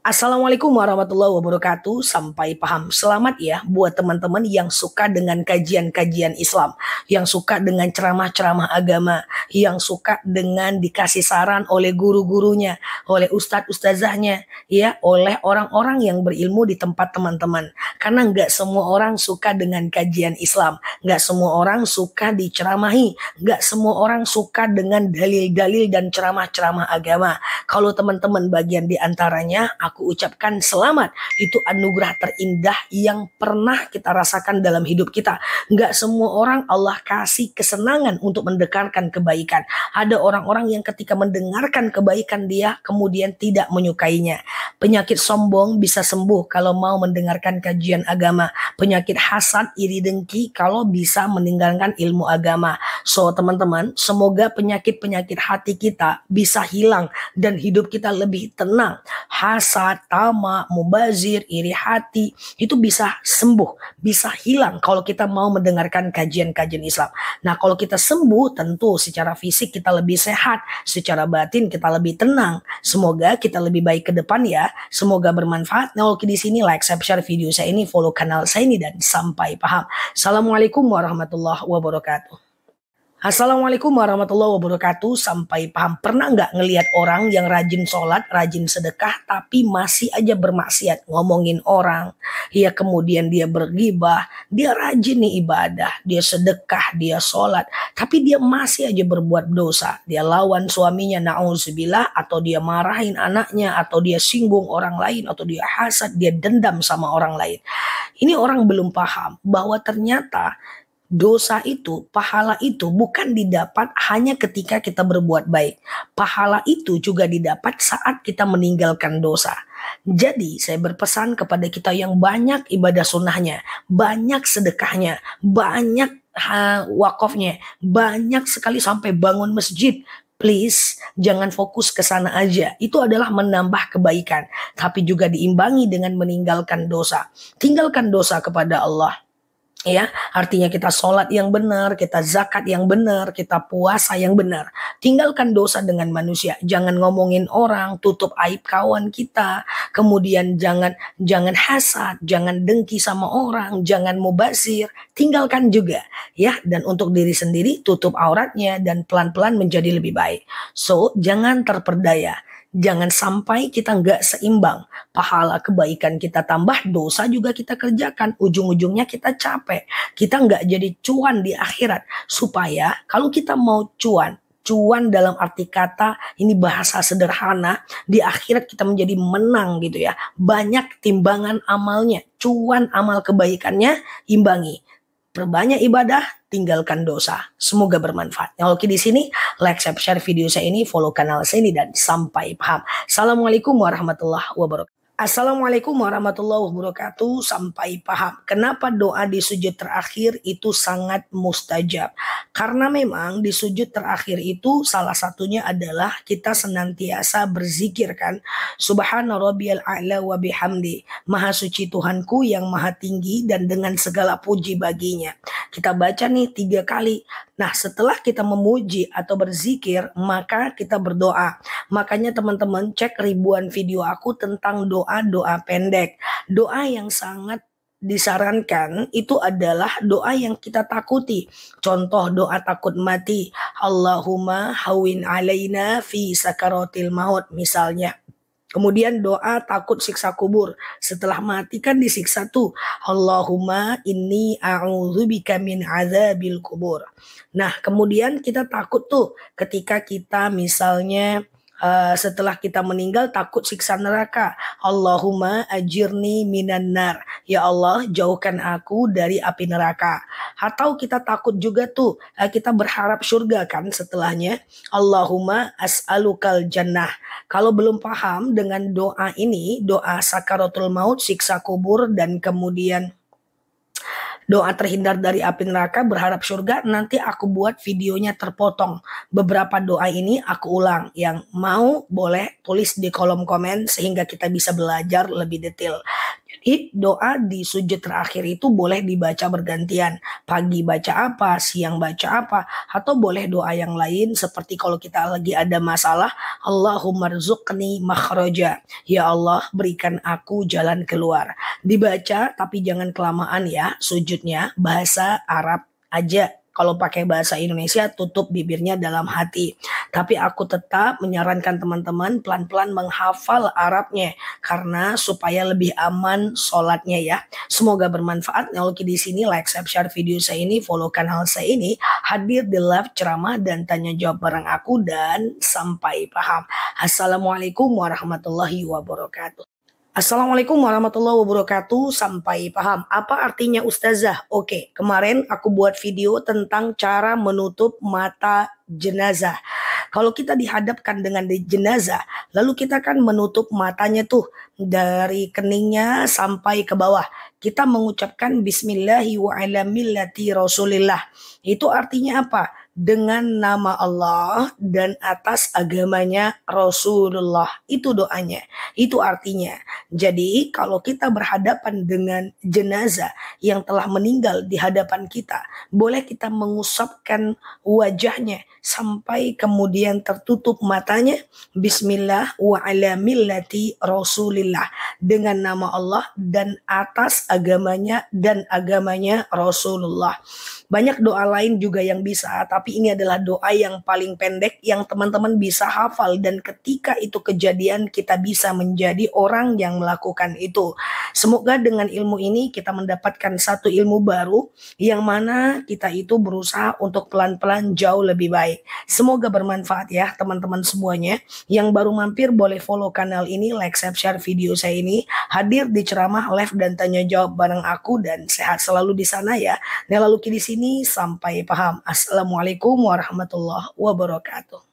Assalamualaikum warahmatullahi wabarakatuh. Sampai paham. Selamat ya buat teman-teman yang suka dengan kajian-kajian Islam, yang suka dengan ceramah-ceramah agama, yang suka dengan dikasih saran oleh guru-gurunya, oleh ustadz-ustazahnya, ya, oleh orang-orang yang berilmu di tempat teman-teman. Karena nggak semua orang suka dengan kajian Islam, nggak semua orang suka diceramahi, nggak semua orang suka dengan dalil-dalil dan ceramah-ceramah agama. Kalau teman-teman bagian di antaranya, aku ucapkan selamat. Itu anugerah terindah yang pernah kita rasakan dalam hidup kita. Nggak semua orang Allah kasih kesenangan untuk mendengarkan kebaikan. Ada orang-orang yang ketika mendengarkan kebaikan dia kemudian tidak menyukainya. Penyakit sombong bisa sembuh kalau mau mendengarkan kajian agama. Penyakit hasad, iri dengki kalau bisa meninggalkan ilmu agama. So teman-teman, semoga penyakit-penyakit hati kita bisa hilang dan hidup kita lebih tenang. Hasad, tamak, mubazir, iri hati itu bisa sembuh, bisa hilang kalau kita mau mendengarkan kajian-kajian Islam. Nah, kalau kita sembuh, tentu secara fisik kita lebih sehat, secara batin kita lebih tenang. Semoga kita lebih baik ke depan ya. Semoga bermanfaat. Nah, oke, di sini like, subscribe video saya ini, follow kanal saya ini, dan sampai paham. Assalamualaikum warahmatullahi wabarakatuh. Assalamualaikum warahmatullahi wabarakatuh. Sampai paham. Pernah nggak ngelihat orang yang rajin sholat, rajin sedekah, tapi masih aja bermaksiat, ngomongin orang, ya kemudian dia bergibah, dia rajin nih ibadah, dia sedekah, dia sholat, tapi dia masih aja berbuat dosa. Dia lawan suaminya, na'udzubillah, atau dia marahin anaknya, atau dia singgung orang lain, atau dia hasad, dia dendam sama orang lain. Ini orang belum paham bahwa ternyata dosa itu, pahala itu bukan didapat hanya ketika kita berbuat baik. Pahala itu juga didapat saat kita meninggalkan dosa. Jadi saya berpesan kepada kita yang banyak ibadah sunnahnya, banyak sedekahnya, banyak wakofnya, banyak sekali sampai bangun masjid. Please, jangan fokus ke sana aja. Itu adalah menambah kebaikan. Tapi juga diimbangi dengan meninggalkan dosa. Tinggalkan dosa kepada Allah. Ya, artinya kita sholat yang benar, kita zakat yang benar, kita puasa yang benar. Tinggalkan dosa dengan manusia. Jangan ngomongin orang, tutup aib kawan kita. Kemudian jangan hasad, jangan dengki sama orang, jangan mubazir. Tinggalkan juga, ya. Dan untuk diri sendiri, tutup auratnya dan pelan-pelan menjadi lebih baik. So, jangan terperdaya. Jangan sampai kita nggak seimbang. Pahala kebaikan kita tambah, dosa juga kita kerjakan. Ujung-ujungnya kita capek. Kita nggak jadi cuan di akhirat. Supaya kalau kita mau cuan, cuan dalam arti kata, ini bahasa sederhana, di akhirat kita menjadi menang gitu ya. Banyak timbangan amalnya. Cuan amal kebaikannya imbangi. Perbanyak ibadah, tinggalkan dosa. Semoga bermanfaat. Yang oke di sini, like, share video saya ini, follow kanal saya ini, dan sampai paham. Assalamualaikum warahmatullahi wabarakatuh. Assalamualaikum warahmatullahi wabarakatuh. Sampai paham. Kenapa doa di sujud terakhir itu sangat mustajab? Karena memang di sujud terakhir itu salah satunya adalah kita senantiasa berzikir kan. Subhana rabbiyal a'la wa bihamdi. Maha suci Tuhanku yang maha tinggi dan dengan segala puji baginya. Kita baca nih 3 kali. Nah, setelah kita memuji atau berzikir, maka kita berdoa. Makanya teman-teman cek ribuan video aku tentang doa-doa pendek. Doa yang sangat disarankan itu adalah doa yang kita takuti. Contoh doa takut mati. Allahumma hawin alaina fi sakaratil maut misalnya. Kemudian doa takut siksa kubur. Setelah mati kan disiksa tuh. Allahumma inni a'udzubika min azabil kubur. Nah, kemudian kita takut tuh ketika kita misalnya setelah kita meninggal takut siksa neraka. Allahumma ajirni minan nar. Ya Allah, jauhkan aku dari api neraka. Atau kita takut juga tuh, kita berharap surga kan setelahnya. Allahumma as'alukal jannah. Kalau belum paham dengan doa ini, doa sakaratul maut, siksa kubur, dan kemudian doa terhindar dari api neraka, berharap surga, nanti aku buat videonya terpotong. Beberapa doa ini aku ulang. Yang mau boleh tulis di kolom komen sehingga kita bisa belajar lebih detail. Doa di sujud terakhir itu boleh dibaca bergantian. Pagi baca apa, siang baca apa, atau boleh doa yang lain seperti kalau kita lagi ada masalah, Allahummarzuqni makhraja. Ya Allah, berikan aku jalan keluar. Dibaca tapi jangan kelamaan ya sujudnya, bahasa Arab aja. Kalau pakai bahasa Indonesia, tutup bibirnya dalam hati. Tapi aku tetap menyarankan teman-teman pelan-pelan menghafal Arabnya karena supaya lebih aman sholatnya ya. Semoga bermanfaat. Kalau di sini like, share video saya ini, follow kanal saya ini, hadir di live ceramah dan tanya jawab bareng aku dan sampai paham. Assalamualaikum warahmatullahi wabarakatuh. Assalamualaikum warahmatullahi wabarakatuh. Sampai paham. Apa artinya ustazah? Oke, kemarin aku buat video tentang cara menutup mata jenazah. Kalau kita dihadapkan dengan jenazah, lalu kita kan menutup matanya tuh dari keningnya sampai ke bawah. Kita mengucapkan Bismillahi wa ala millati Rasulillah. Itu artinya apa? Dengan nama Allah dan atas agamanya Rasulullah. Itu doanya. Itu artinya. Jadi kalau kita berhadapan dengan jenazah yang telah meninggal di hadapan kita, boleh kita mengusapkan wajahnya sampai kemudian tertutup matanya. Bismillah wa ala millati Rasulillah. Dengan nama Allah dan atas agamanya dan agamanya Rasulullah. Banyak doa lain juga yang bisa, tapi ini adalah doa yang paling pendek yang teman-teman bisa hafal dan ketika itu kejadian kita bisa menjadi orang yang melakukan itu. Semoga dengan ilmu ini kita mendapatkan satu ilmu baru yang mana kita itu berusaha untuk pelan-pelan jauh lebih baik. Semoga bermanfaat ya teman-teman semuanya. Yang baru mampir boleh follow kanal ini, like, share video saya ini, hadir di ceramah live dan tanya jawab bareng aku dan sehat selalu di sana ya. Nela Luki di sini. Sampai paham. Assalamualaikum warahmatullahi wabarakatuh.